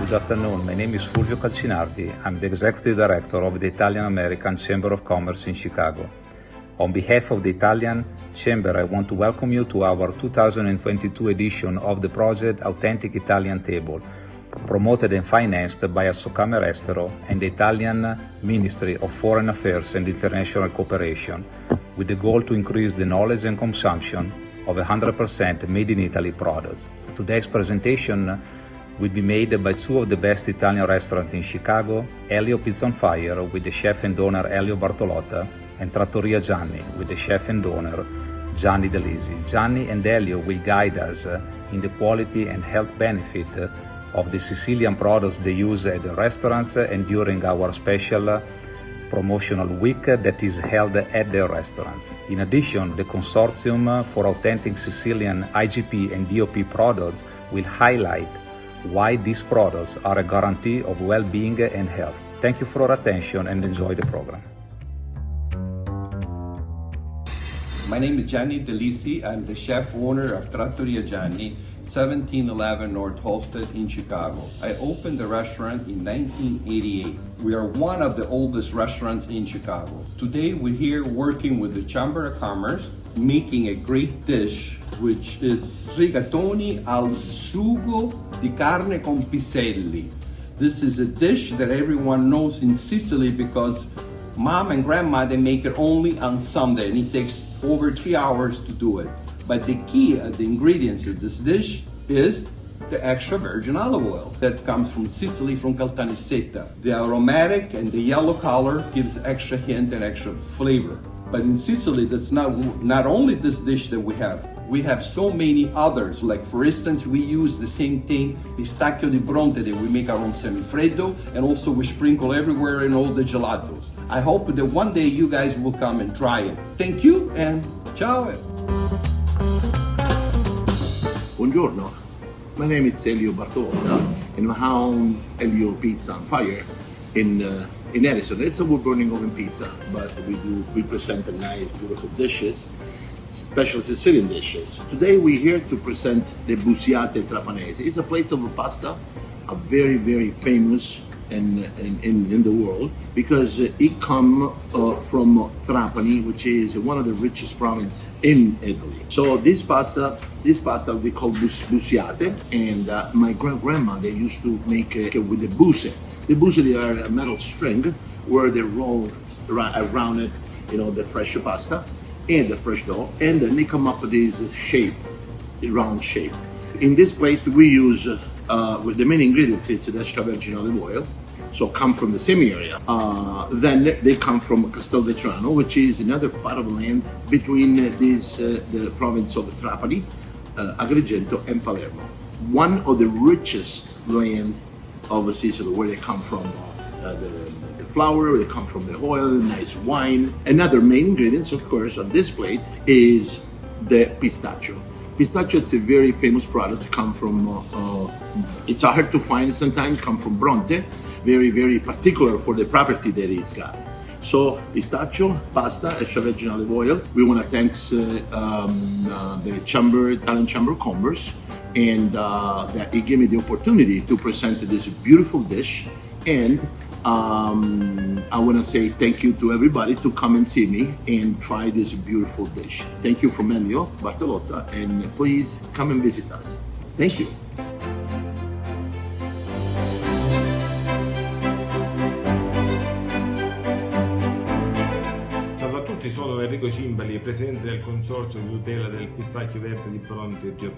Good afternoon. My name is Fulvio Calcinardi. I'm the Executive Director of the Italian-American Chamber of Commerce in Chicago. On behalf of the Italian Chamber, I want to welcome you to our 2022 edition of the project Authentic Italian Table, promoted and financed by Assocamere Estero and the Italian Ministry of Foreign Affairs and International Cooperation, with the goal to increase the knowledge and consumption of 100% made in Italy products. Today's presentation will be made by two of the best Italian restaurants in Chicago, Elio Pizza on Fire with the chef and owner Elio Bartolotta, and Trattoria Gianni with the chef and owner Gianni Delisi. Gianni and Elio will guide us in the quality and health benefit of the Sicilian products they use at the restaurants and during our special promotional week that is held at their restaurants. In addition, the Consortium for Authentic Sicilian IGP and DOP products will highlight why these products are a guarantee of well-being and health. Thank you for your attention and enjoy the program. My name is Gianni Delisi. I'm the chef owner of Trattoria Gianni, 1711 North Halsted in Chicago. I opened the restaurant in 1988. We are one of the oldest restaurants in Chicago. Today we're here working with the Chamber of Commerce, making a great dish, which is rigatoni al sugo di carne con piselli. This is a dish that everyone knows in Sicily because mom and grandma, they make it only on Sunday, and it takes over 3 hours to do it. But the key, the ingredients of this dish is the extra virgin olive oil that comes from Sicily, from Caltanissetta. The aromatic and the yellow color gives extra hint and extra flavor. But in Sicily, that's not only this dish that we have so many others. Like for instance, we use the same thing, pistacchio di Bronte, that we make our own semifreddo, and also we sprinkle everywhere in all the gelatos. I hope that one day you guys will come and try it. Thank you and ciao. Buongiorno, my name is Elio Bartolotta and I own Elio Pizza on Fire in Edison. It's a wood burning oven pizza, but we present nice, beautiful dishes, special Sicilian dishes. Today we're here to present the busiate trapanese. It's a plate of pasta, a very, very famous in the world, because it comes from Trapani, which is one of the richest provinces in Italy. So this pasta we call busiate, and my grandma, they used to make it with the buse. The buse, they are a metal string where they roll around it, the fresh pasta and the fresh dough, and then they come up with this shape, a round shape. In this plate we use with the main ingredients, it's the extra virgin olive oil, so come from the same area. Then they come from Castelvetrano, which is another part of land between the province of Trapani, Agrigento and Palermo. One of the richest land of Sicily, where they come from the flour, they come from the oil, the nice wine. Another main ingredients, of course, on this plate is the pistachio. Pistachio, it's a very famous product, come from, it's hard to find sometimes, come from Bronte, very, very particular for the property that it's got. So pistachio, pasta, extra virgin olive oil. We want to thank the Italian Chamber of Commerce, and that it gave me the opportunity to present this beautiful dish. And I want to say thank you to everybody to come and see me and try this beautiful dish. Thank you from Elio Bartolotta, and please come and visit us. Thank you. Salve a tutti, sono Enrico Cimbali, presidente del Consorzio di tutela del pistacchio verde di Bronte DOP.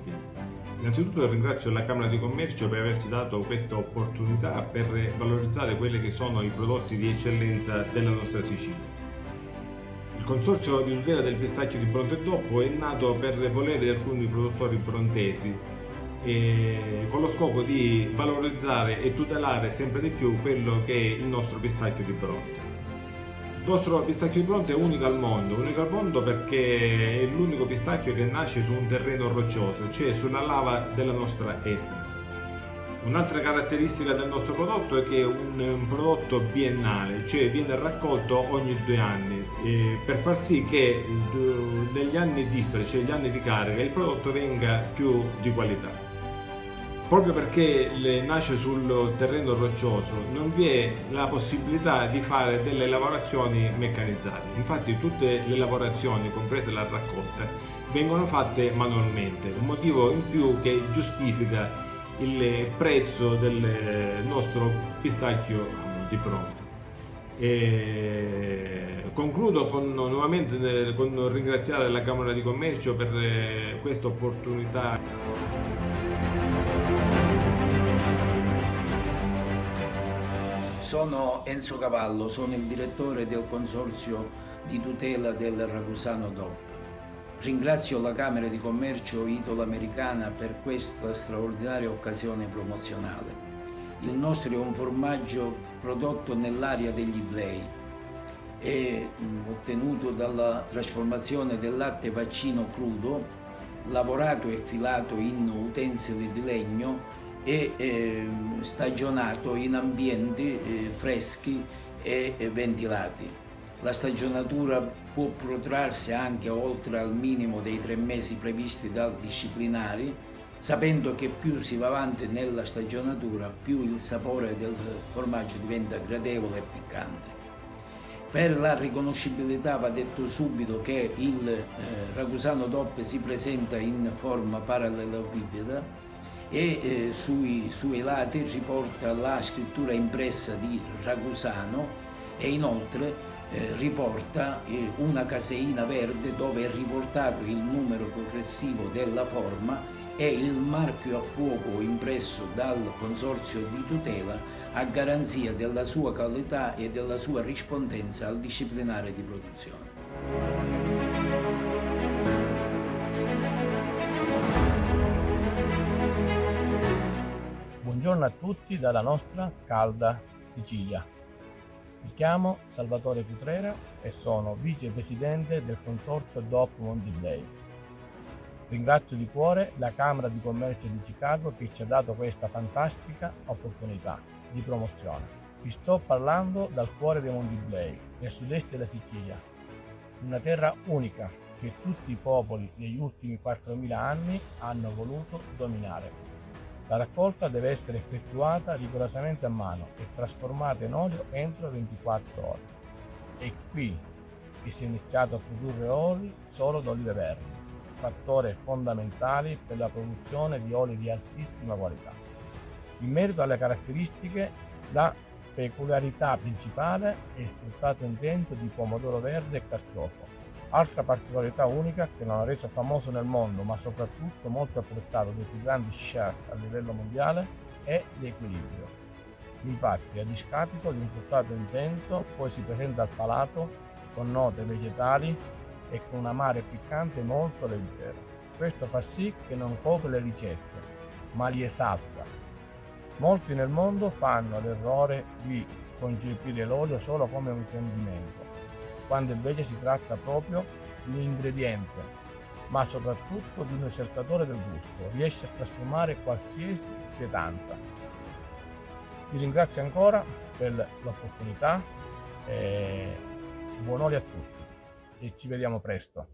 Innanzitutto ringrazio la Camera di Commercio per averci dato questa opportunità per valorizzare quelli che sono i prodotti di eccellenza della nostra Sicilia. Il Consorzio di tutela del pistacchio di Bronte DOP è nato per volere di alcuni produttori brontesi, con lo scopo di valorizzare e tutelare sempre di più quello che è il nostro pistacchio di Bronte. Il nostro pistacchio di Bronte è unico al mondo perché è l'unico pistacchio che nasce su un terreno roccioso, cioè sulla lava della nostra Etna. Un'altra caratteristica del nostro prodotto è che è un prodotto biennale, cioè viene raccolto ogni 2 anni, per far sì che negli anni dispari, cioè gli anni di carica, il prodotto venga più di qualità. proprio perché nasce sul terreno roccioso, non vi è la possibilità di fare delle lavorazioni meccanizzate. Infatti tutte le lavorazioni, comprese la raccolta, vengono fatte manualmente, un motivo in più che giustifica il prezzo del nostro pistacchio di pronto. Concludo nuovamente con ringraziare la Camera di Commercio per questa opportunità. Sono Enzo Cavallo, sono il direttore del Consorzio di tutela del Ragusano DOP. Ringrazio la Camera di Commercio italo-americana per questa straordinaria occasione promozionale. Il nostro è un formaggio prodotto nell'area degli Iblei, è ottenuto dalla trasformazione del latte vaccino crudo, lavorato e filato in utensili di legno e stagionato in ambienti freschi e ventilati. La stagionatura può protrarsi anche oltre al minimo dei 3 mesi previsti dal disciplinari, sapendo che più si va avanti nella stagionatura, più il sapore del formaggio diventa gradevole e piccante. Per la riconoscibilità va detto subito che il Ragusano DOP si presenta in forma parallelepipeda e sui lati riporta la scrittura impressa di Ragusano e inoltre riporta una caseina verde dove è riportato il numero progressivo della forma e il marchio a fuoco impresso dal Consorzio di tutela a garanzia della sua qualità e della sua rispondenza al disciplinare di produzione. Buongiorno a tutti dalla nostra calda Sicilia. Mi chiamo Salvatore Cutrera e sono vicepresidente del Consorzio DOP Mondiblei. Ringrazio di cuore la Camera di Commercio di Chicago che ci ha dato questa fantastica opportunità di promozione. Vi sto parlando dal cuore dei Monti Iblei, nel sud-est della Sicilia, una terra unica che tutti i popoli negli ultimi 4.000 anni hanno voluto dominare. La raccolta deve essere effettuata rigorosamente a mano e trasformata in olio entro 24 ore. È qui che si è iniziato a produrre oli solo d'olive verdi, fattore fondamentale per la produzione di oli di altissima qualità. In merito alle caratteristiche, la peculiarità principale è il fruttato intenso di pomodoro verde e carciofo. Altra particolarità unica che lo ha reso famoso nel mondo, ma soprattutto molto apprezzato dai più grandi chef a livello mondiale, è l'equilibrio. Infatti, a discapito di un fruttato intenso, poi si presenta al palato con note vegetali e con un amaro piccante molto leggero. Questo fa sì che non copre le ricette, ma li esalta. Molti nel mondo fanno l'errore di concepire l'olio solo come un condimento, quando invece si tratta proprio di un ingrediente, ma soprattutto di un esaltatore del gusto. Riesce a trasformare qualsiasi pietanza. Vi ringrazio ancora per l'opportunità e buon olio a tutti. E ci vediamo presto.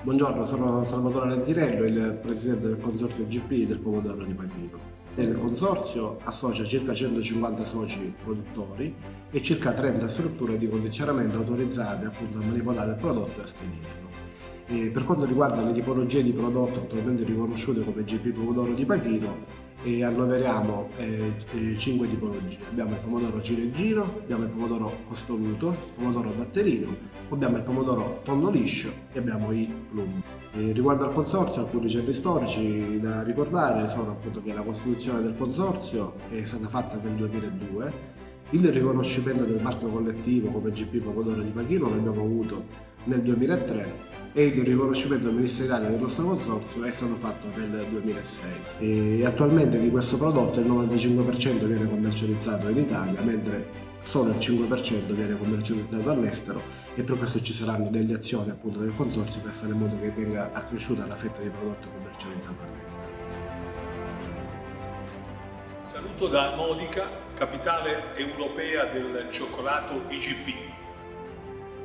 Buongiorno, sono Salvatore Lentirello, il presidente del consorzio GP del pomodoro di Pachino. Il consorzio associa circa 150 soci produttori e circa 30 strutture di condizionamento autorizzate appunto a manipolare il prodotto e a spedirlo. Per quanto riguarda le tipologie di prodotto attualmente riconosciute come GP pomodoro di Pachino, annoveriamo 5 tipologie. Abbiamo il pomodoro ciliegino, abbiamo il pomodoro costonuto, il pomodoro datterino, abbiamo il pomodoro tonno liscio e abbiamo i plum. Riguardo al consorzio, alcuni cenni storici da ricordare sono appunto che la costituzione del consorzio è stata fatta nel 2002, il riconoscimento del marchio collettivo come GP pomodoro di Pachino l'abbiamo avuto nel 2003 e il riconoscimento ministeriale del nostro consorzio è stato fatto nel 2006. Attualmente di questo prodotto il 95% viene commercializzato in Italia, mentre solo il 5% viene commercializzato all'estero, e per questo ci saranno delle azioni appunto del consorzio per fare in modo che venga accresciuta la fetta di prodotto commercializzato all'estero. Saluto da Modica, capitale europea del cioccolato IGP.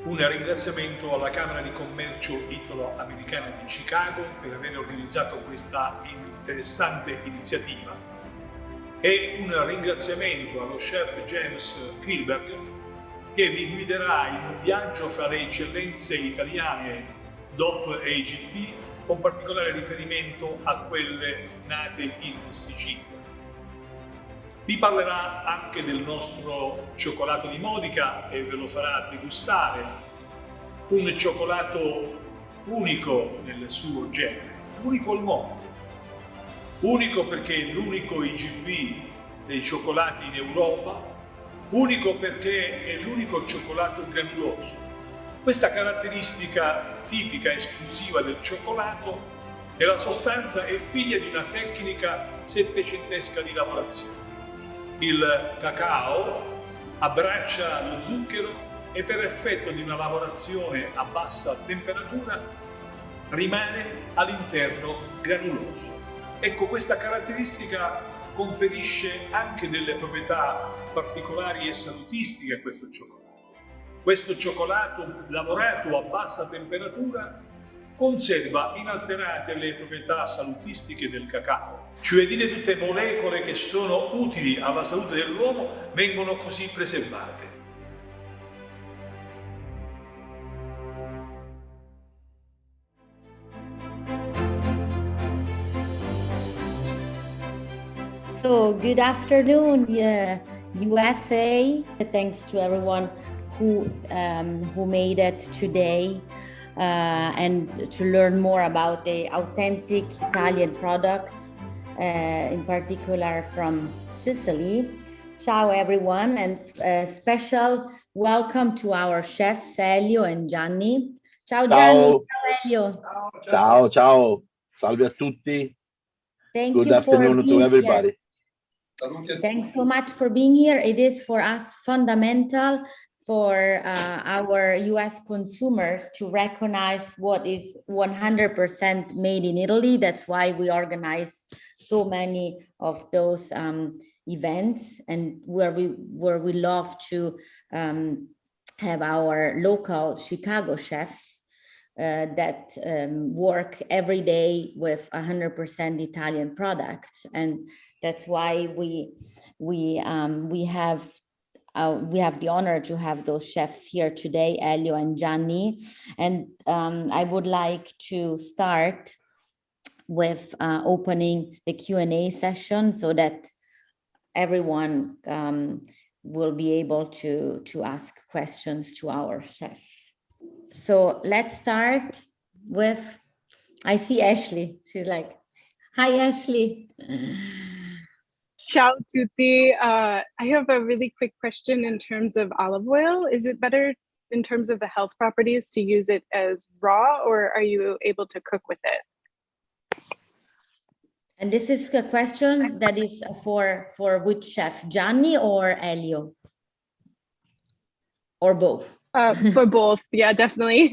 Un ringraziamento alla Camera di Commercio Italo-Americana di Chicago per aver organizzato questa interessante iniziativa e un ringraziamento allo chef James Kilberg che vi guiderà in un viaggio fra le eccellenze italiane DOP e IGP con particolare riferimento a quelle nate in Sicilia. Vi parlerà anche del nostro cioccolato di Modica e ve lo farà degustare, un cioccolato unico nel suo genere, unico al mondo, unico perché è l'unico IGP dei cioccolati in Europa, unico perché è l'unico cioccolato granuloso. Questa caratteristica tipica e esclusiva del cioccolato e la sostanza è figlia di una tecnica settecentesca di lavorazione. Il cacao abbraccia lo zucchero e per effetto di una lavorazione a bassa temperatura rimane all'interno granuloso. Ecco, questa caratteristica conferisce anche delle proprietà particolari e salutistiche a questo cioccolato. Questo cioccolato lavorato a bassa temperatura conserva inalterate le proprietà salutistiche del cacao, cioè dire tutte molecole che sono utili alla salute dell'uomo vengono così preservate. So good afternoon, USA. Thanks to everyone who made it today and to learn more about the authentic Italian products, in particular from Sicily. Ciao everyone, and special welcome to our chefs Elio and Gianni. Ciao Gianni, ciao Elio. Ciao, ciao. Salve a tutti. Thank Good you afternoon for to being everybody. here. Thanks so much for being here. It is for us fundamental for our US consumers to recognize what is 100% made in Italy. That's why we organize so many of those events, and where we love to have our local Chicago chefs that work every day with 100% Italian products, and that's why we have the honor to have those chefs here today, Elio and Gianni. And I would like to start with opening the Q&A session so that everyone will be able to ask questions to our chefs. So let's start with, I see Ashley. She's like, hi, Ashley. Ciao tutti. I have a really quick question in terms of olive oil. Is it better in terms of the health properties to use it as raw, or are you able to cook with it? And this is a question that is for which chef, Gianni or Elio? Or both? For both, yeah, definitely.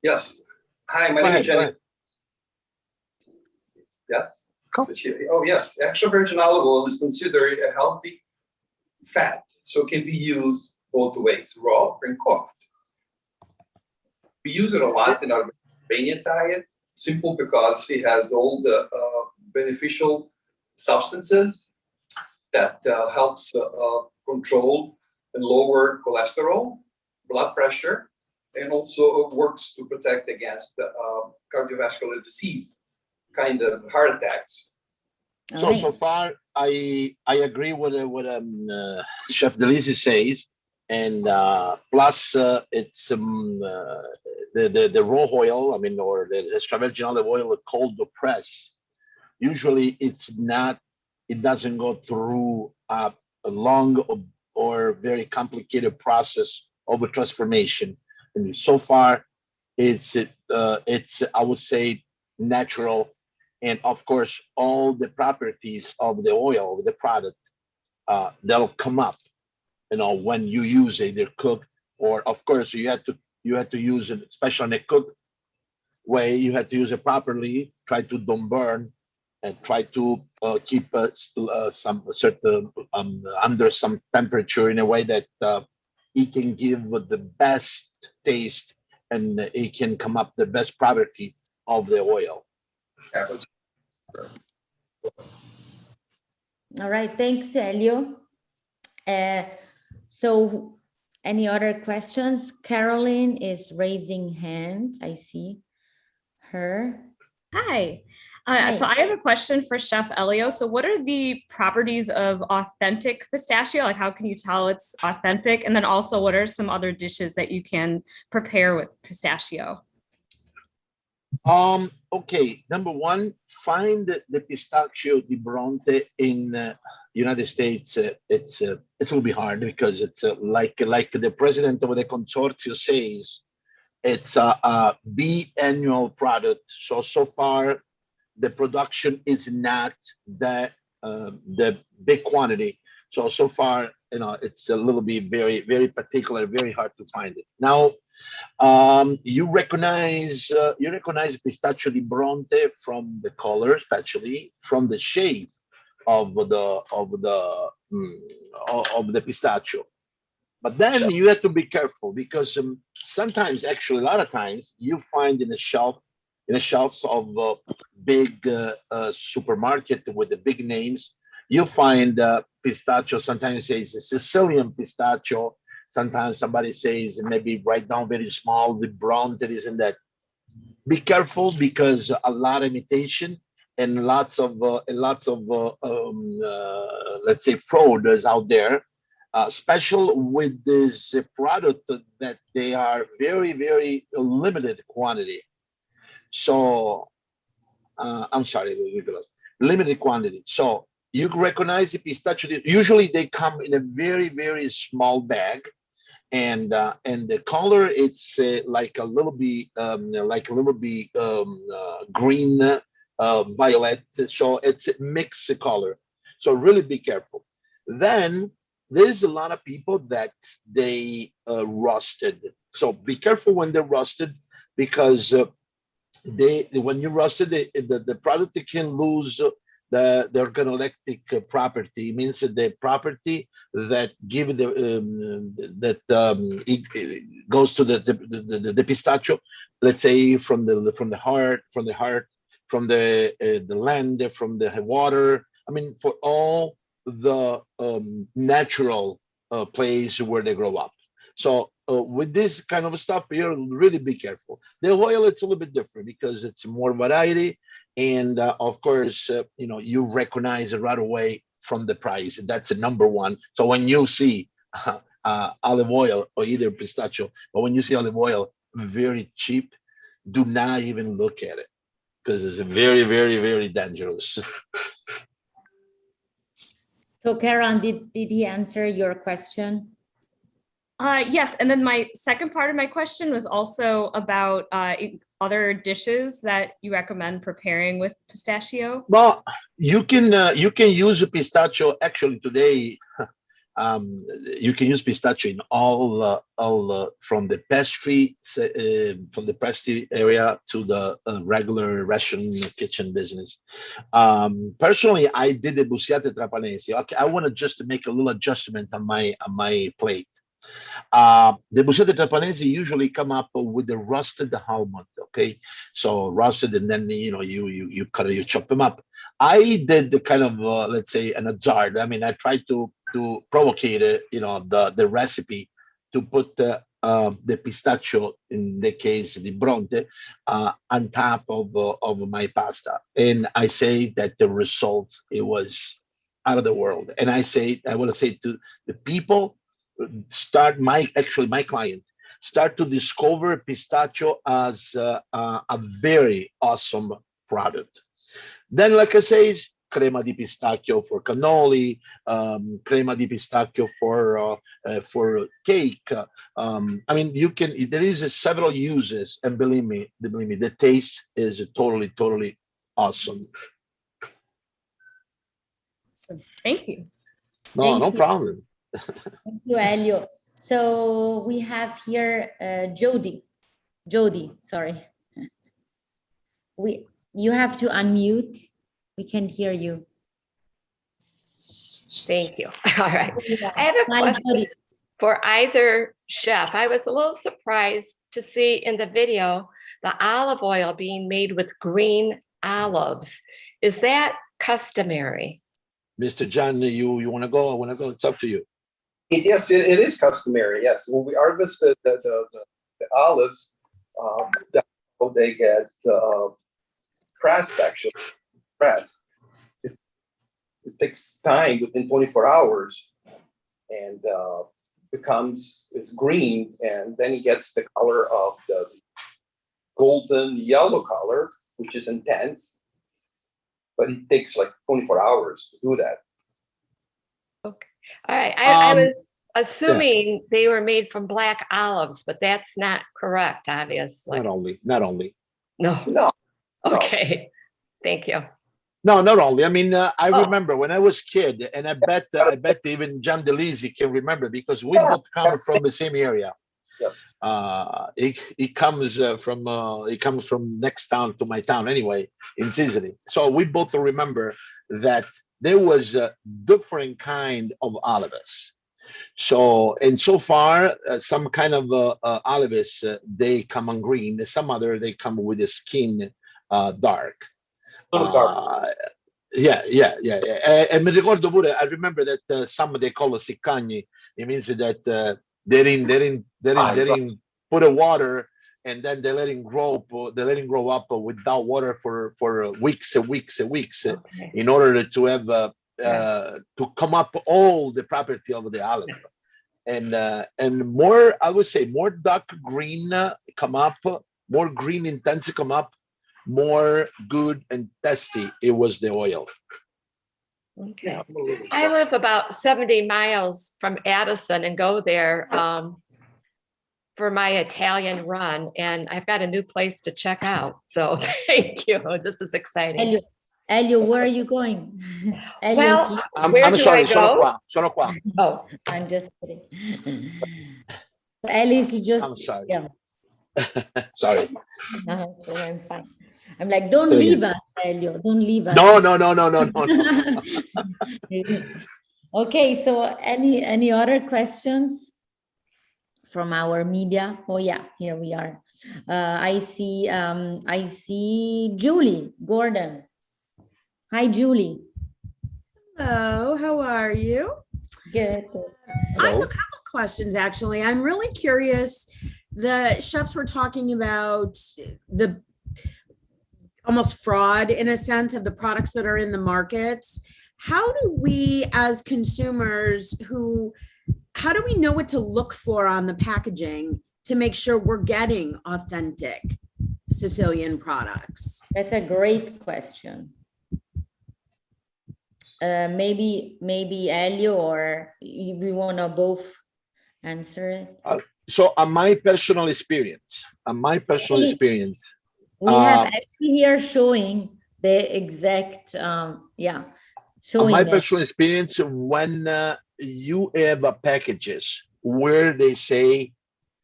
Yes. Hi, my name is Gianni. Yes. Cool. Oh, yes. Extra virgin olive oil is considered a healthy fat, so it can be used both ways, raw and cooked. We use it a lot in our Mediterranean diet, simple because it has all the beneficial substances that helps control and lower cholesterol, blood pressure, and also works to protect against cardiovascular disease, kind of heart attacks. So far, I agree with Chef Delisi says, and plus it's the raw oil. I mean, or the extra virgin olive oil, cold press. Usually, it doesn't go through a long or very complicated process of a transformation. And so far, it's I would say natural. And of course, all the properties of the oil, the product, they'll come up, when you use it, either cooked, or of course you had to use it, especially in a cooked way. You had to use it properly. Try to don't burn, try to keep some certain under some temperature in a way that it can give the best taste and it can come up the best property of the oil. All right, thanks, Elio. So any other questions? Caroline is raising hands. I see her. Hi. Hi. So I have a question for Chef Elio. So what are the properties of authentic pistachio? Like how can you tell it's authentic? And then also what are some other dishes that you can prepare with pistachio? Okay, number one, find the pistachio di Bronte in United States. It's a little bit hard because it's like the president of the consortium says, it's a biannual product. So far, the production is not the big quantity. So far, it's a little bit very particular, very hard to find it. Now, you recognize pistachio di Bronte from the color, especially from the shape of the pistachio. But then you have to be careful because sometimes, actually, a lot of times, you find in the shelves of big supermarket with the big names, you find pistachio. Sometimes it says Sicilian pistachio. Sometimes somebody says maybe write down very small the brown that is in that. Be careful because a lot of imitation and lots of let's say fraud is out there. Special with this product that they are very limited quantity. So I'm sorry, limited quantity. So you recognize the pistachio. Usually they come in a very small bag, and the color it's like a little bit green, violet. So it's a mixed color. So really be careful. Then there's a lot of people that they roasted. So be careful when they're roasted because when you roasted the product can lose the organoleptic property. It means that the property that give it goes to the pistachio, let's say from the heart, from the land, from the water. I mean, for all the natural place where they grow up. So with this kind of stuff, you really be careful. The oil, it's a little bit different because it's more variety. And of course, you recognize it right away from the price. That's the number one. So when you see olive oil or either pistachio, but when you see olive oil very cheap, do not even look at it because it's very dangerous. So Karen, did he answer your question? Yes, and then my second part of my question was also about other dishes that you recommend preparing with pistachio. Well, you can use a pistachio. Actually, today you can use pistachio in all from the pastry area to the regular restaurant kitchen business. Personally, I did the bucciate trapanese. Okay, I want to just make a little adjustment on my plate. The bucciate trapanese usually come up with the roasted almond. Okay, so roasted, and then you chop them up. I did the kind of let's say an hazard. I mean, I tried to provocate it, the recipe to put the pistachio, in the case the Bronte, on top of my pasta, and I say that the result, it was out of the world. And I want to say to the people, my client start to discover pistachio as a very awesome product. Then, like I say, crema di pistachio for cannoli, crema di pistachio for cake. I mean, there is several uses, and believe me, the taste is totally awesome. So thank you. No problem. Thank you, Elio. So we have here Jody, sorry. You have to unmute. We can hear you. Thank you. All right. Yeah. I have a Sorry, question sorry. for either chef. I was a little surprised to see in the video the olive oil being made with green olives. Is that customary? Mr. Gianni, you want to go? I want to go. It's up to you. Yes, it is customary. Yes, when we harvest the olives, they get pressed. Actually, pressed. It takes time within 24 hours, and it's green, and then it gets the color of the golden yellow color, which is intense. But it takes like 24 hours to do that. Okay. All right. I was assuming they were made from black olives, but that's not correct, obviously. Not only. No. Okay. Thank you. No, not only. I mean, I remember when I was kid, and I bet even John Delisi can remember, because we both come from the same area. Yes. He comes from next town to my town anyway, in Sicily. So we both remember that there was a different kind of olives. So, and so far, some kind of olives, they come on green. Some other, they come with the skin dark. Yeah. E mi ricordo pure, I remember that some they call it siccagni. It means that they didn't put a water, and then they let it grow up without water for weeks and weeks and weeks, in order to have to come up all the property of the olive. And more, I would say, more dark green come up, more green intense come up, more good and tasty it was the oil. Okay. I live about 70 miles from Addison and go there for my Italian run, and I've got a new place to check out. So thank you. This is exciting. Elio, where are you going? Elio, well, I'm sorry, sono qua. Oh, I'm just kidding. Ellie, she just. I'm sorry. Yeah. Sorry. No, I'm fine. I'm like, don't leave us, Elio. Don't leave us. No. Okay, so any other questions from our media? Oh yeah, here we are. I see Julie Gordon. Hi, Julie. Hello, how are you? Good. I have a couple questions, actually. I'm really curious. The chefs were talking about the almost fraud, in a sense, of the products that are in the markets. How do we, as consumers, how do we know what to look for on the packaging to make sure we're getting authentic Sicilian products? That's a great question. Maybe Elio, or we want to both answer it. So on my personal experience, we have actually here showing the exact, showing my personal experience, when you have packages where they say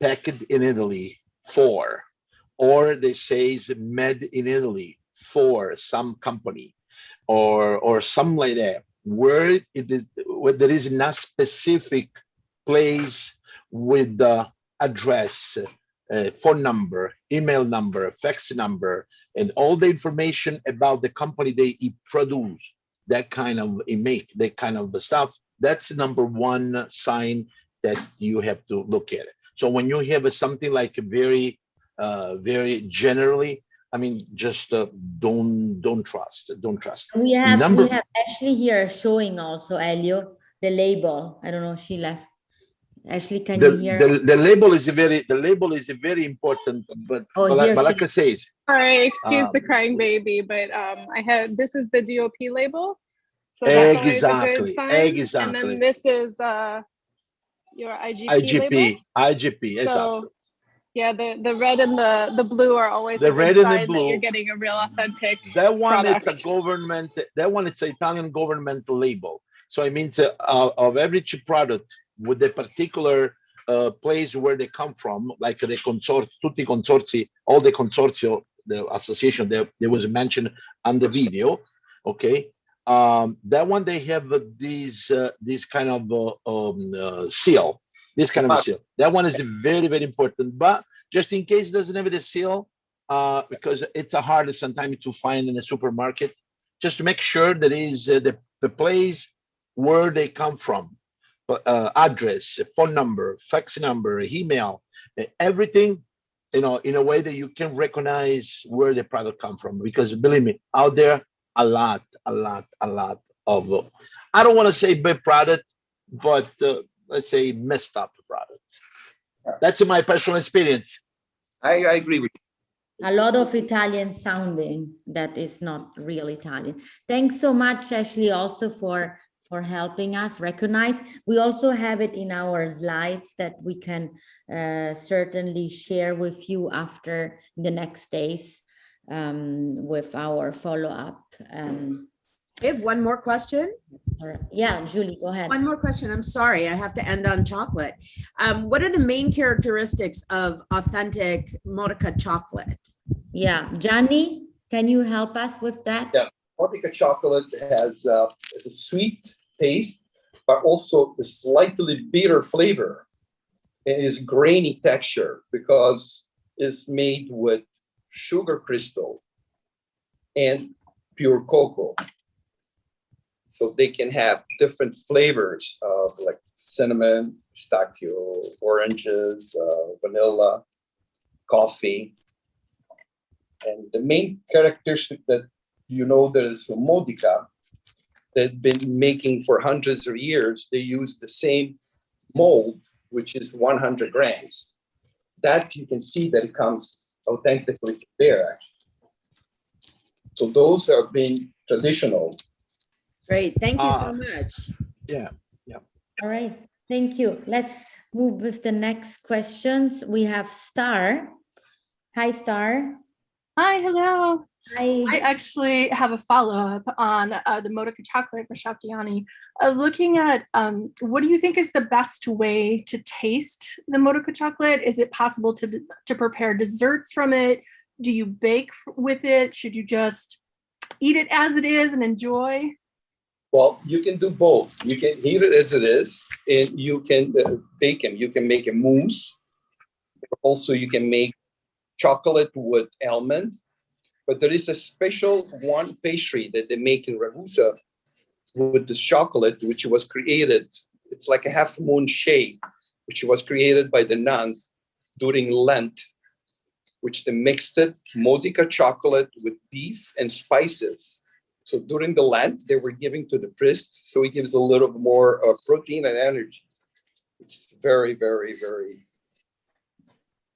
packed in Italy for, or they say made in Italy for some company, or something like that, where there is not specific place with the address, phone number, email number, fax number, and all the information about the company they produce, that kind of make, that kind of stuff. That's the number one sign that you have to look at it. So when you have something like very generally, I mean, just don't trust. We have Ashley here showing also, Elio, the label. I don't know if she left. Ashley, can you hear? The label is very important, but like I say, sorry, excuse the crying baby, but this is the DOP label, so that's always a good sign. Exactly. And then this is your IGP label. IGP, so yeah, the red and the blue are always the red and the blue. That you're getting a real authentic that one product. It's a government, that one it's an Italian government label, so it means of every product with the particular place where they come from, like the tutti consorzi, all the consortio, the association that was mentioned on the video, Okay. That one they have this kind of seal, this kind of a seal. That one is very, very important. But just in case it doesn't have the seal, because it's a hard sometimes to find in the supermarket, just to make sure that is the place where they come from, address, phone number, fax number, email, everything, in a way that you can recognize where the product come from. Because believe me, out there, a lot of, I don't want to say bad product, but let's say messed up products. That's my personal experience. I agree with you. A lot of Italian sounding that is not real Italian. Thanks so much, Ashley, also for helping us recognize. We also have it in our slides that we can certainly share with you after the next days with our follow-up. I have one more question. Yeah, Julie, go ahead. One more question. I'm sorry, I have to end on chocolate. What are the main characteristics of authentic Modica chocolate? Yeah, Gianni, can you help us with that? Yes, Modica chocolate has a sweet taste, but also a slightly bitter flavor. It is grainy texture because it's made with sugar crystal and pure cocoa. So they can have different flavors of like cinnamon, pistachio, oranges, vanilla, coffee. And the main characteristic that that is from Modica, they've been making for hundreds of years, they use the same mold, which is 100 grams. That you can see that it comes authentically there, actually. So those are being traditional. Great, thank you so much. Yeah. All right, thank you. Let's move with the next questions. We have Star. Hi, Star. Hi, hello. Hi. I actually have a follow-up on the Modica chocolate for Chef Gianni. Looking at what do you think is the best way to taste the Modica chocolate? Is it possible to prepare desserts from it? Do you bake with it? Should you just eat it as it is and enjoy? Well, you can do both. You can eat it as it is, and you can bake them. You can make a mousse. Also, you can make chocolate with almonds. But there is a special one pastry that they make in Ragusa with this chocolate, which was created. It's like a half moon shape, which was created by the nuns during Lent, which they mixed it, Modica chocolate with beef and spices. So during the Lent, they were giving to the priest, so it gives a little more protein and energy, which is very, very, very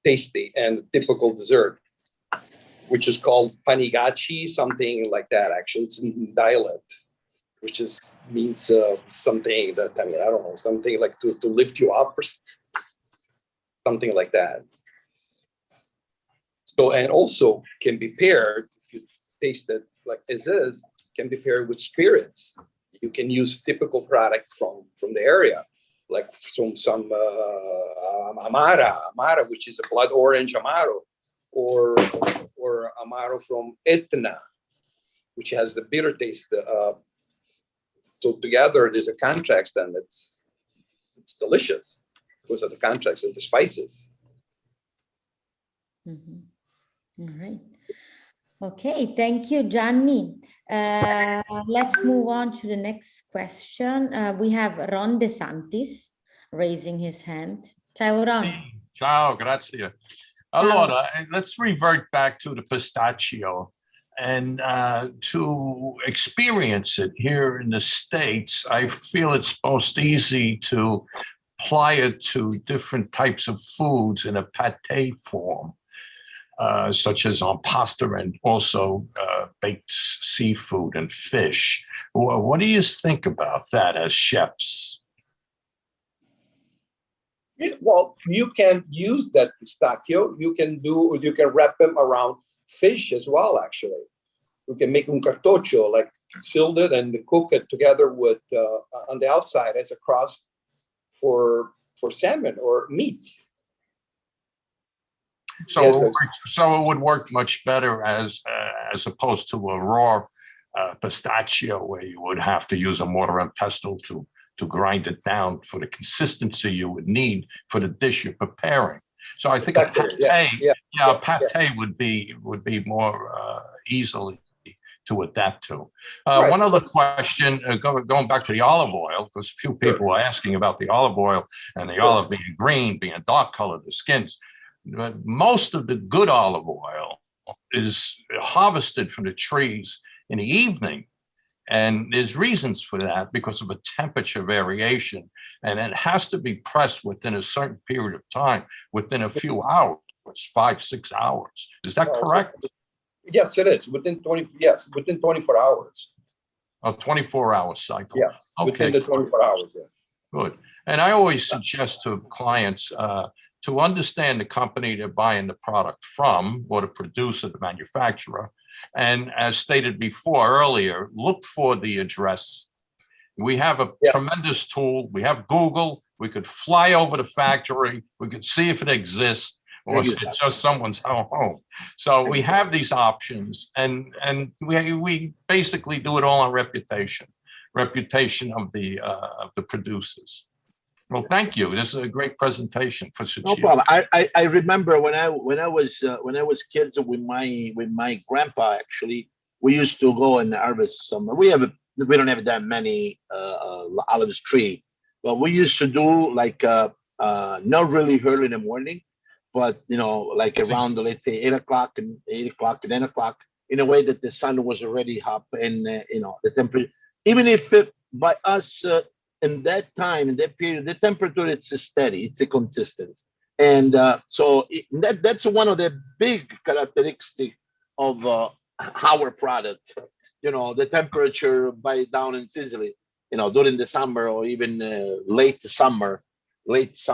tasty and typical dessert, which is called panigacci, something like that. Actually, it's in dialect, which means something that, I don't know, something like to lift you up or something like that. So, and also can be paired, if you taste it like as is, can be paired with spirits. You can use typical product from the area, like some Amara, which is a blood orange Amaro, or Amaro from Etna, which has the bitter taste. So together, there's a contrast, and it's delicious because of the contrast of the spices. Mm-hmm. All right. Okay, thank you, Gianni. Let's move on to the next question. We have Ron De Santis raising his hand. Ciao, Ron. Ciao, grazie. Allora, let's revert back to the pistachio and to experience it here in the States. I feel it's most easy to apply it to different types of foods in a pate form. Such as on pasta and also baked seafood and fish. What do you think about that as chefs? Well, you can use that pistachio. You can wrap them around fish as well, actually. You can make un cartoccio, like seal it and cook it together with on the outside as a crust for salmon or meat. So, it would work much better as opposed to a raw pistachio where you would have to use a mortar and pestle to grind it down for the consistency you would need for the dish you're preparing. So I think a pate, a pate would be more easily to adapt to. One other question, going back to the olive oil, because a few people were asking about the olive oil and the olive being green, being dark colored, the skins. Most of the good olive oil is harvested from the trees in the evening. And there's reasons for that because of a temperature variation. And it has to be pressed within a certain period of time, within a few hours, 5-6 hours. Is that correct? Yes, it is. Within 24 hours. A 24-hour cycle. Yeah, within the 24 hours. Yeah. Good. And I always suggest to clients to understand the company they're buying the product from, or the producer, the manufacturer. And as stated before earlier, look for the address. We have a tremendous tool. We have Google. We could fly over the factory. We could see if it exists, or if it's just someone's home. So we have these options, and we basically do it all on reputation of the producers. Well, thank you. This is a great presentation for Sicilian. No problem. I remember when I was kids with my grandpa. Actually, we used to go and harvest some. We don't have that many olive tree, but we used to do like not really early in the morning, but like around, let's say 8 o'clock and 9 o'clock, in a way that the sun was already up, and the temperature, even if by us. In that time, in that period, the temperature, it's steady, it's consistent. And so that's one of the big characteristics of our product. The temperature down in Sicily, during the summer or even late summer, it's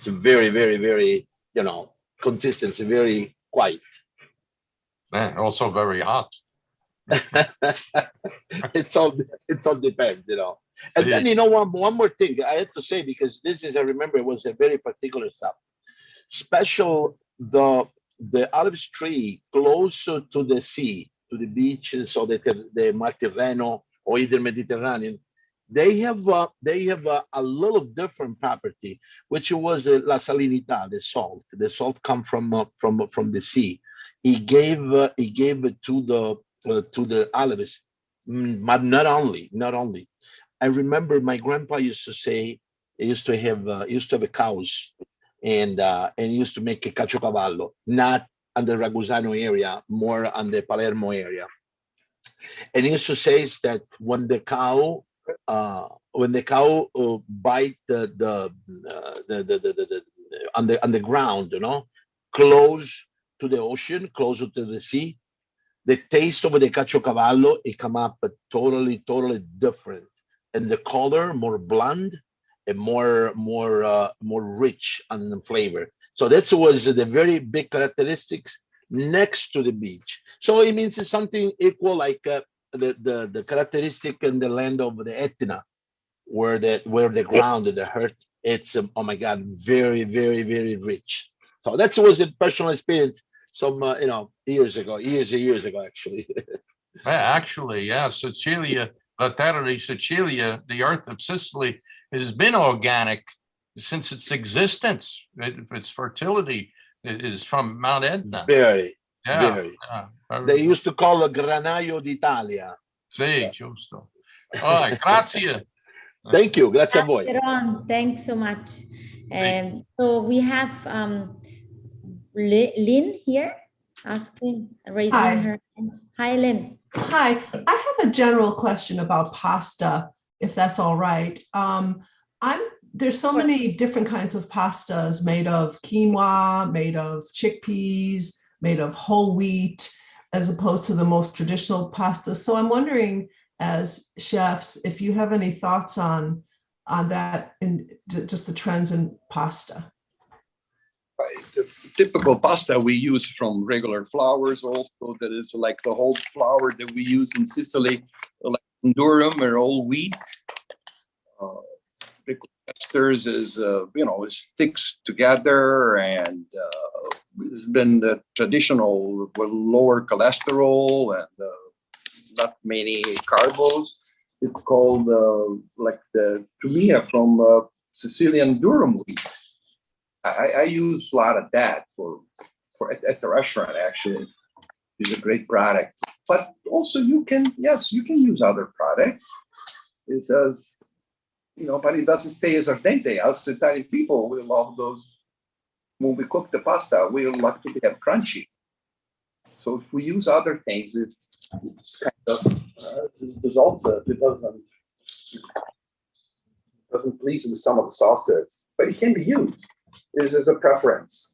very, very, very, consistent, very quiet. And also very hot. It's all depends, And then one more thing I had to say, because this is, I remember, it was a very particular stuff. Special the olive tree closer to the sea, to the beach, so that the Mediterranean or either Mediterranean, they have a little different property, which was la salinità, the salt. The salt come from the sea. He gave it to the olives, but not only. I remember my grandpa used to say he used to have cows, and he used to make a caciocavallo, not on the Ragusano area, more on the Palermo area. And he used to say that when the cow bite on the ground, close to the ocean, closer to the sea, the taste of the caciocavallo, it come up totally different. And the color more bland and more rich on flavor. So that was the very big characteristics next to the beach. So it means it's something equal like the characteristic in the land of the Etna, where the ground, the earth, it's oh my God, very, very, very rich. So that was a personal experience some years ago actually. Actually, yeah, Sicilia. La terra di Sicilia, the earth of Sicily, has been organic since its existence. Its fertility is from Mount Etna. Very. They used to call it Granaio d'Italia. Sì, giusto. All right, grazie. Thank you. Grazie a voi. Ron, thanks so much. So we have Lynn here raising her hand. Hi, Lynn. Hi, I have a general question about pasta, if that's all right. There's so many different kinds of pastas made of quinoa, made of chickpeas, made of whole wheat, as opposed to the most traditional pastas. So I'm wondering, as chefs, if you have any thoughts on that and just the trends in pasta. The typical pasta we use from regular flours also, that is like the whole flour that we use in Sicily, like durum or whole wheat. The esters is, it sticks together, and it's been the traditional with lower cholesterol and not many carbos. It's called like the tumia from Sicilian durum wheat. I use a lot of that for at the restaurant. Actually, it's a great product. But also you can use other products. It says, but it doesn't stay as al dente. Us Italian people, we love those. When we cook the pasta, we like to have crunchy. So if we use other things, it's kind of results. It doesn't please with some of the sauces, but it can be used. This is a preference.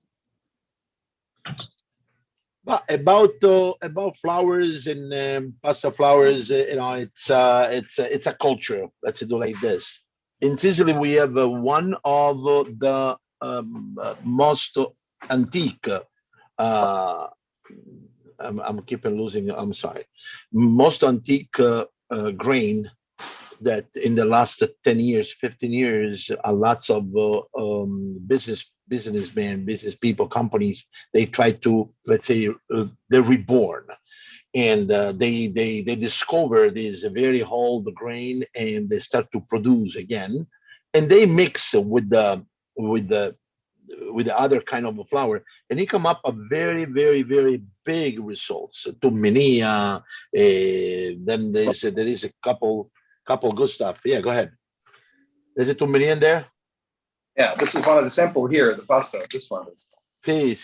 But about flours and pasta flours, it's a culture. Let's do like this. In Sicily, we have one of the most antique. I'm keeping losing. I'm sorry. Most antique grain that in the last 10 years, 15 years, lots of businessmen, business people, companies, they try to, let's say, they're reborn, and they discover this very old grain, and they start to produce again, and they mix with the other kind of flour, and they come up a very, very, very big results. Tumminia, then there is a couple good stuff. Yeah, go ahead. Is it tumminia in there? Yeah, this is one of the sample here, the pasta. This one is. See.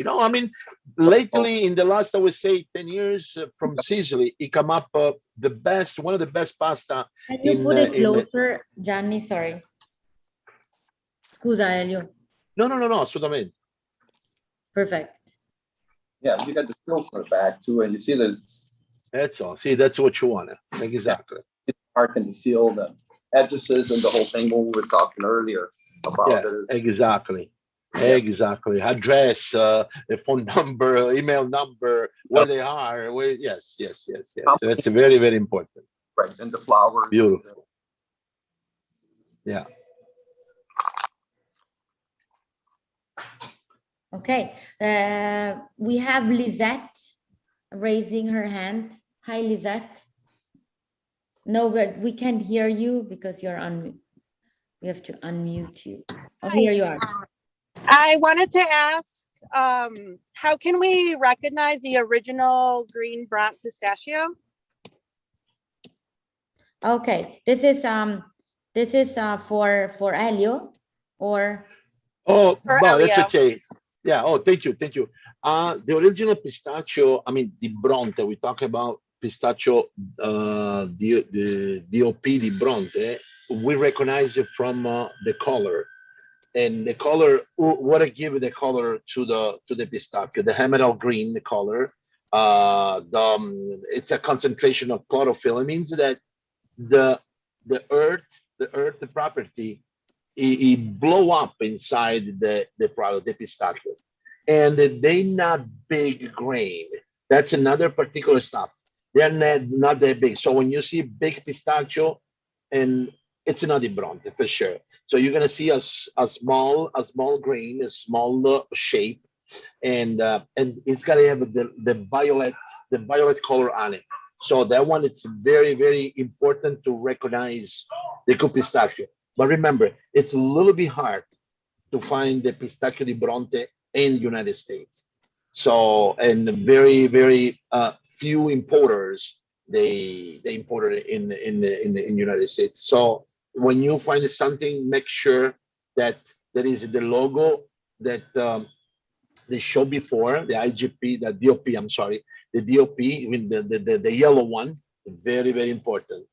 I mean, lately in the last, I would say, 10 years from Sicily, it come up one of the best pasta. Can you put it closer, Gianni? Sorry. Scusa, Elio. No, assolutamente. Perfect. Yeah, you got the seal for the back too, and you see that it's. That's all. See, that's what you want. Exactly. It's marked and the seal, the addresses, and the whole thing when we were talking earlier about it. Exactly. Exactly. Address, the phone number, email number, where they are. Yes. So it's very, very important. Right, and the flour. Beautiful. Yeah. Okay. We have Lisette raising her hand. Hi, Lisette. No, but we can't hear you because you're on. We have to unmute you. Oh, here you are. I wanted to ask, how can we recognize the original green Brant pistachio? Okay, this is for Elio or. Oh, For well, Elio. that's okay. Yeah. Oh, thank you. The original pistachio, I mean, the Bronte, we talk about pistachio, the DOP di Bronte, we recognize it from the color. And the color, what I give the color to the pistachio, the emerald green color, it's a concentration of chlorophyll. It means that the property, it blow up inside the product, the pistachio, and they not big grain. That's another particular stuff. They're not that big. So when you see big pistachio, and it's not in Bronte for sure. So you're gonna see a small grain, a small shape, and it's gotta have the violet color on it. So that one, it's very, very important to recognize the good pistachio. But remember, it's a little bit hard to find the pistachio di Bronte in the United States. So, and very, very few importers, they import it in the United States. So when you find something, make sure that there is the logo that they showed before, the IGP, the DOP, I'm sorry, the DOP, even the yellow one, very, very important.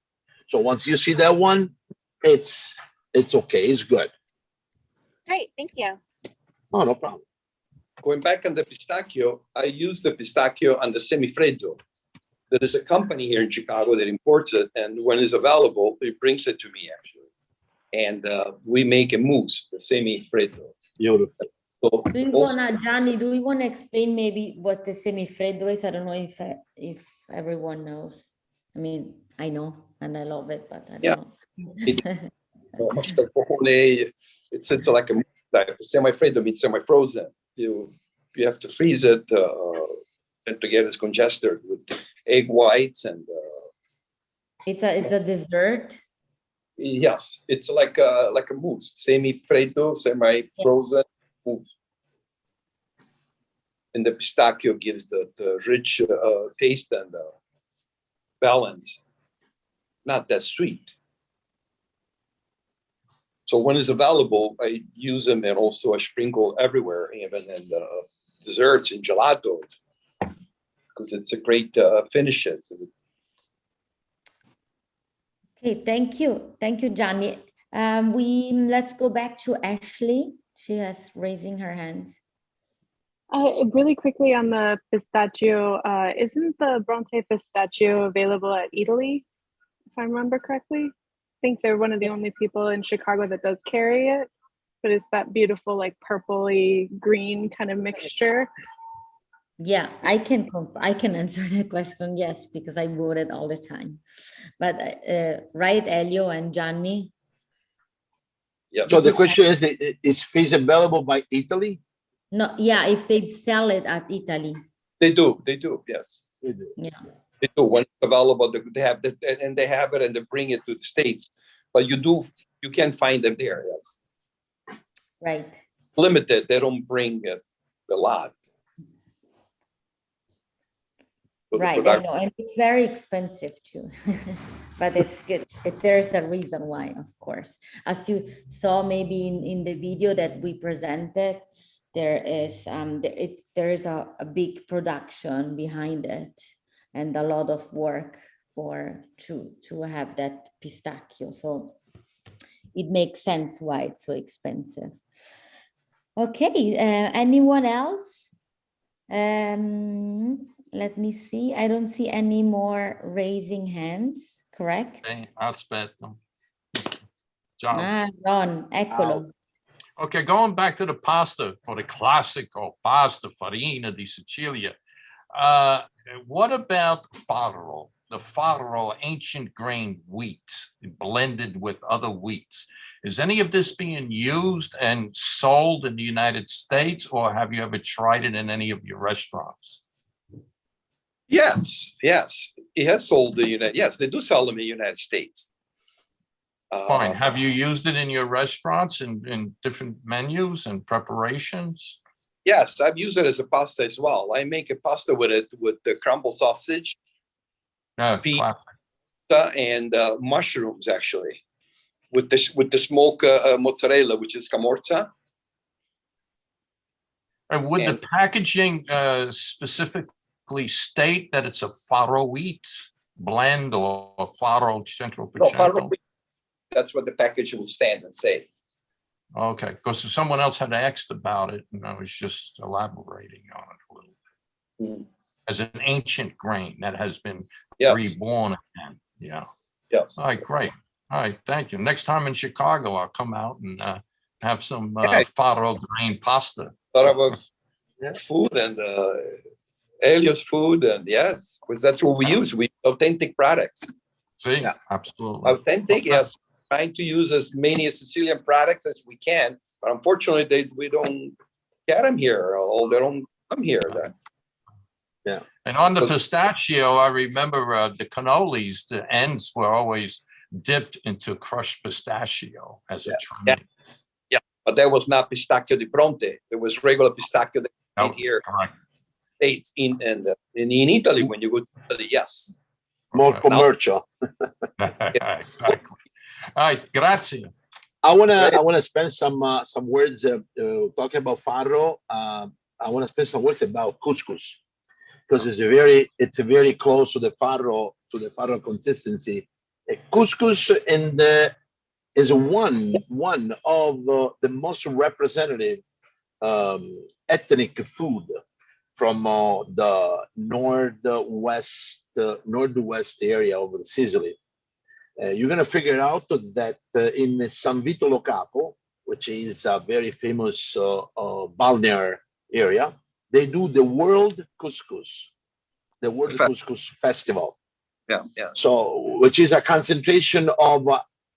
So once you see that one, it's okay, it's good. Great, thank you. Oh, no problem. Going back on the pistachio, I use the pistachio on the semifreddo. There is a company here in Chicago that imports it, and when it's available, it brings it to me actually. And we make a mousse, the semifreddo. Beautiful. So do you wanna, Gianni? Do you wanna explain maybe what the semifreddo is? I don't know if everyone knows. I mean, I know and I love it, but I don't know. It's like a semifreddo means semi-frozen. You have to freeze it and to get it congested with egg whites and It's a dessert. yes, it's like a mousse, semi-freddo, semi-frozen mousse. And the pistachio gives the rich taste and balance, not that sweet. So when it's available, I use them, and also I sprinkle everywhere, even in the desserts and gelato, because it's a great finish. Okay, thank you, Gianni. Let's go back to Ashley. She has raising her hands. Really quickly on the pistachio, isn't the Bronte pistachio available at Italy, if I remember correctly? I think they're one of the only people in Chicago that does carry it, but it's that beautiful, like purpley green kind of mixture. Yeah, I can answer the question, yes, because I bought it all the time. But right, Elio and Gianni? Yeah. So the question is fish available by Italy? No, yeah, if they sell it at Italy. They do, yes. They do. Yeah. They do. When it's available, they have it, and they have it, and they bring it to the States. But you can find them there, yes. Right. Limited, they don't bring a lot. Right, I know, and it's very expensive too, but it's good. There's a reason why, of course. As you saw maybe in the video that we presented, there is a big production behind it and a lot of work to have that pistachio. So it makes sense why it's so expensive. Okay, anyone else? Let me see. I don't see any more raising hands, correct? Aspetta. Ciao. Ron, eccolo. Okay, going back to the pasta, for the classical pasta farina di Sicilia. What about farro? The farro, ancient grain wheat blended with other wheats. Is any of this being used and sold in the United States, or have you ever tried it in any of your restaurants? Yes, it has sold yes, they do sell them in the United States. Fine. Have you used it in your restaurants in different menus and preparations? Yes, I've used it as a pasta as well. I make a pasta with it with the crumble sausage, pizza, and mushrooms, actually, with the smoked mozzarella, which is camorza. And would the packaging specifically state that it's a farro wheat blend or farro centro No, farro percento? wheat. That's what the package will stand and say. Okay, because someone else had asked about it, and I was just elaborating on it a little bit. As an ancient grain that has been reborn again. Yeah. Yes. All right, great. All right, thank you. Next time in Chicago, I'll come out and have some farro grain pasta. Thought about food and Elio's food, and yes, because that's what we use. We authentic products. See, absolutely. Authentic, yes. Trying to use as many Sicilian products as we can, but unfortunately, we don't get them here, or they don't come here. Yeah. And on the pistachio, I remember the cannolis, the ends were always dipped into crushed pistachio as a trimming. Yeah, but that was not pistachio di Bronte. There was regular pistachio that made here. Correct. States in Italy, when you go to Italy, yes. More commercial. Exactly. All right, grazie. I wanna spend some words talking about farro. I want to spend some words about couscous, because it's very close to the farro consistency. Couscous is one of the most representative ethnic food from the northwest area of Sicily. You're going to figure out that in San Vito Lo Capo, which is a very famous balneary area, they do the World Couscous Festival. Yeah. So, which is a concentration of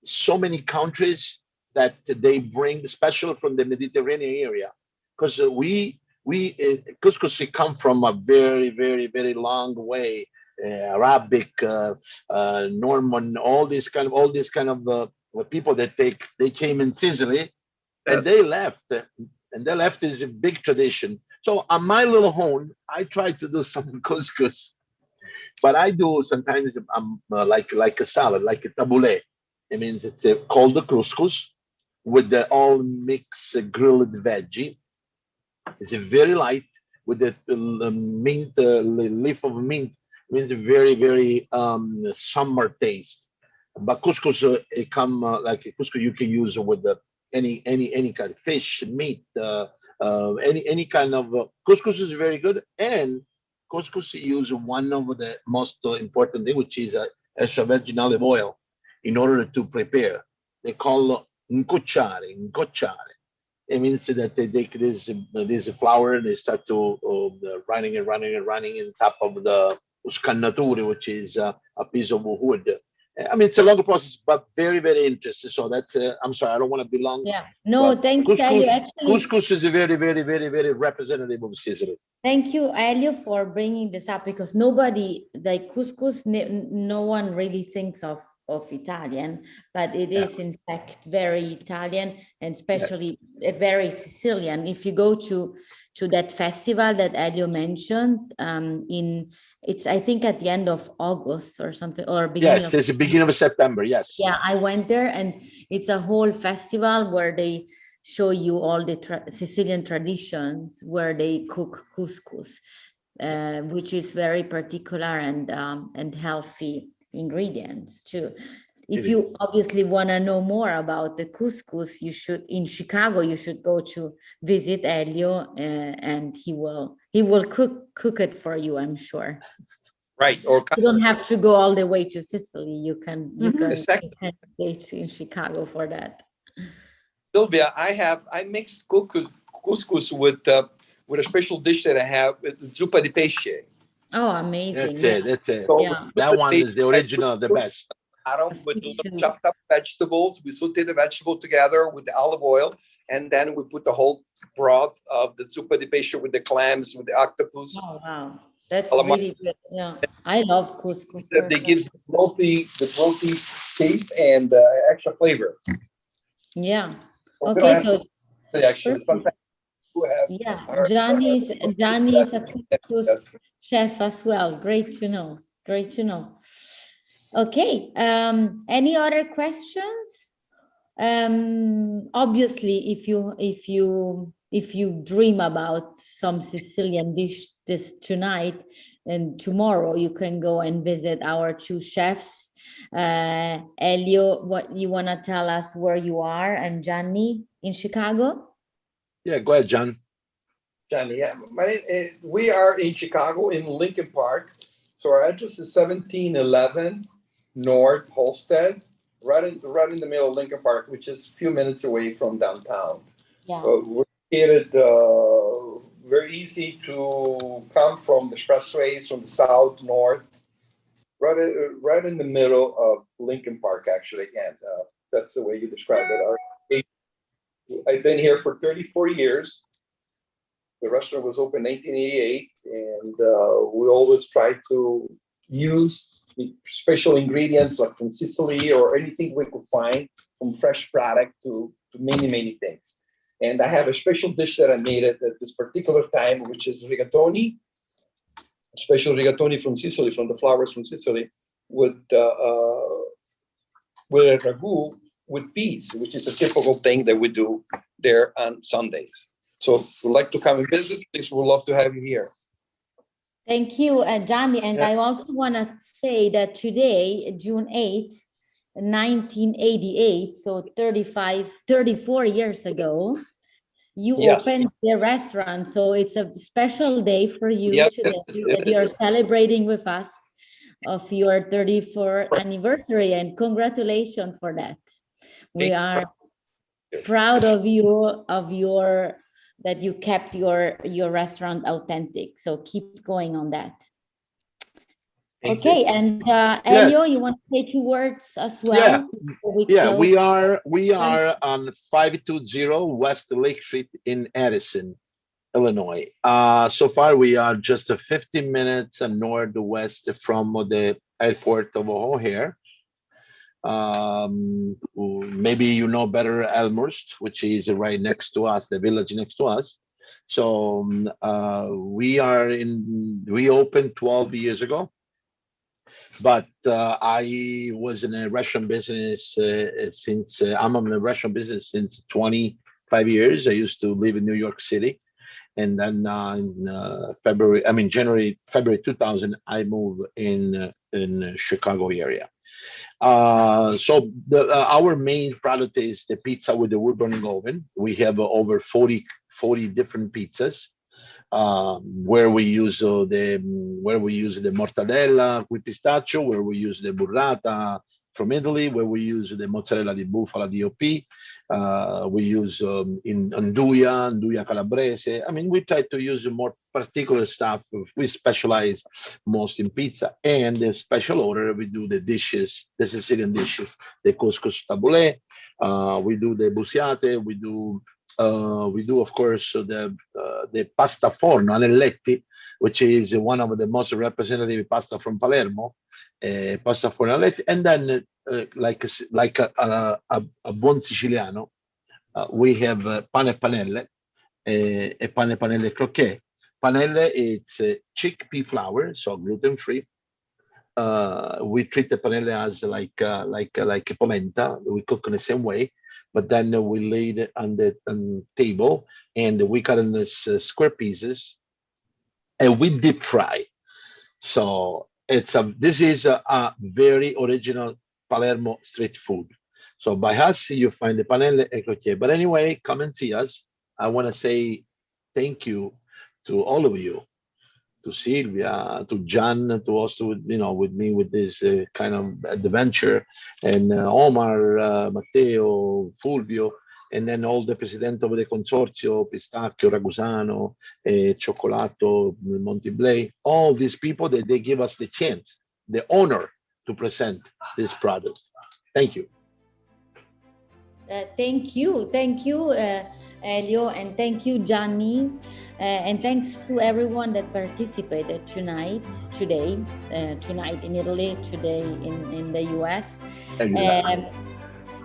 so many countries that they bring, special from the Mediterranean area, because we couscous come from a very, very, very long way Arabic, Norman, all these kind of people that they came in Sicily, and they left, and they left is a big tradition. So on my little home, I try to do some couscous, but I do sometimes like a salad, like a tabbouleh. It means it's called the couscous with the all mixed grilled veggie. It's very light with the mint, leaf of mint. Means very summer taste. But couscous, it come like couscous you can use with any kind of fish, meat, any kind of couscous is very good. And couscous use one of the most important thing, which is extra virgin olive oil, in order to prepare. They call incocciare. It means that they take this flour and they start to running in top of the scannature, which is a piece of wood. I mean, it's a long process, but very interesting. So that's, I'm sorry, I don't want to be long. Yeah, no, thank you, Elio. Actually, couscous is a very representative of Sicily. Thank you, Elio, for bringing this up, because nobody, like couscous, no one really thinks of Italian, but it is in fact very Italian, and especially very Sicilian. If you go to that festival that Elio mentioned, it's I think at the end of August or something, or beginning it's the beginning of September. Yes. Yeah, I went there, and it's a whole festival where they show you all the Sicilian traditions, where they cook couscous, which is very particular and healthy ingredients too. If you obviously want to know more about the couscous, you should, in Chicago, you should go to visit Elio, and he will cook it for you, I'm sure. Right. Or you don't have to go all the way to Sicily. You can stay in Chicago for that. Sylvia, I mixed couscous with a special dish that I have, zuppa di pesce. Oh, amazing. That's it. So that one is the original, the best. With chopped up vegetables. We saute the vegetable together with the olive oil, and then we put the whole broth of the zuppa di pesce with the clams, with the octopus. Oh, wow. That's really good. Yeah, I love couscous. They give the brothy taste and extra flavor. Yeah. Okay, so actually, sometimes Gianni is a couscous chef as well. Great to know. Great to know. Okay. Any other questions? Obviously, if you dream about some Sicilian dish this tonight and tomorrow, you can go and visit our two chefs. Elio, what you want to tell us where you are, and Gianni in Chicago? Yeah, go ahead, John. Gianni, yeah. We are in Chicago in Lincoln Park. So our address is 1711 North Holstead, right in the middle of Lincoln Park, which is a few minutes away from downtown. Yeah. We're located very easy to come from the expressways from the south, north, right in the middle of Lincoln Park, actually. And that's the way you describe it. I've been here for 34 years. The restaurant was opened in 1988, and we always try to use the special ingredients like from Sicily or anything we could find, from fresh product to many things. And I have a special dish that I made at this particular time, which is rigatoni, a special rigatoni from Sicily, from the flowers from Sicily, with a ragu with peas, which is a typical thing that we do there on Sundays. So if you'd like to come and visit, please, we'd love to have you here. Thank you, Gianni. And I also want to say that today, June 8th, 1988, so 34 years ago, you opened the restaurant. So it's a special day for you today that you're celebrating with us of your 34th anniversary, and congratulations for that. We are proud of you, that you kept your restaurant authentic. So keep going on that. Okay, and Elio, you want to say 2 words as well? We are on 520 West Lake Street in Edison. Illinois. So far, we are just 15 minutes northwest from the airport of O'Hare. Maybe you know better Elmhurst, which is right next to us, the village next to us. So we opened 12 years ago, but I was in a restaurant business since I'm in the restaurant business since 25 years. I used to live in New York City. And then in February 2000, I moved in Chicago area. So our main product is the pizza with the wood burning oven. We have over 40 different pizzas where we use the mortadella with pistachio, where we use the burrata from Italy, where we use the mozzarella di bufala DOP. We use Nduja Calabrese. I mean, we try to use more particular stuff. We specialize most in pizza, and the special order we do the dishes, the Sicilian dishes, the couscous tabbouleh. We do the busiate. We do of course the pasta forno anelletti, which is one of the most representative pasta from Palermo. Pasta forno anelletti, and then like a buon siciliano, we have pane e panelle e pane e panelle croquet. Panelle, it's chickpea flour, so gluten free. We treat the panelle as like a polenta. We cook in the same way, but then we lay it on the table, and we cut in this square pieces, and we deep fry. So this is a very original Palermo street food. So by us, you find the panelle e crocchè. But anyway, come and see us. I want to say thank you to all of you, to Silvia, to Gian, to also with me with this kind of adventure, and Omar, Matteo, Fulvio, and then all the president of the consorzio, Pistacchio, Ragusano, Cioccolato, Montiblay, all these people that they give us the chance, the honor to present this product. Thank you. Thank you, Elio, and thank you, Gianni, and thanks to everyone that participated tonight in Italy, today in the US.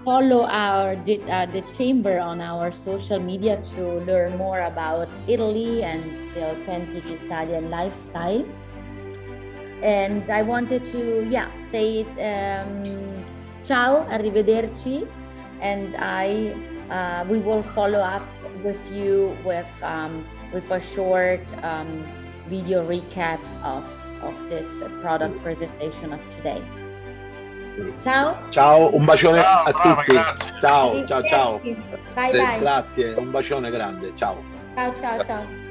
Follow the chamber on our social media to learn more about Italy and the authentic Italian lifestyle. And I wanted to say ciao, arrivederci, and we will follow up with you with a short video recap of this product presentation of today. Ciao. Ciao, un bacione a tutti. Grazie. Ciao. Bye bye. Grazie, un bacione grande. Ciao. Ciao.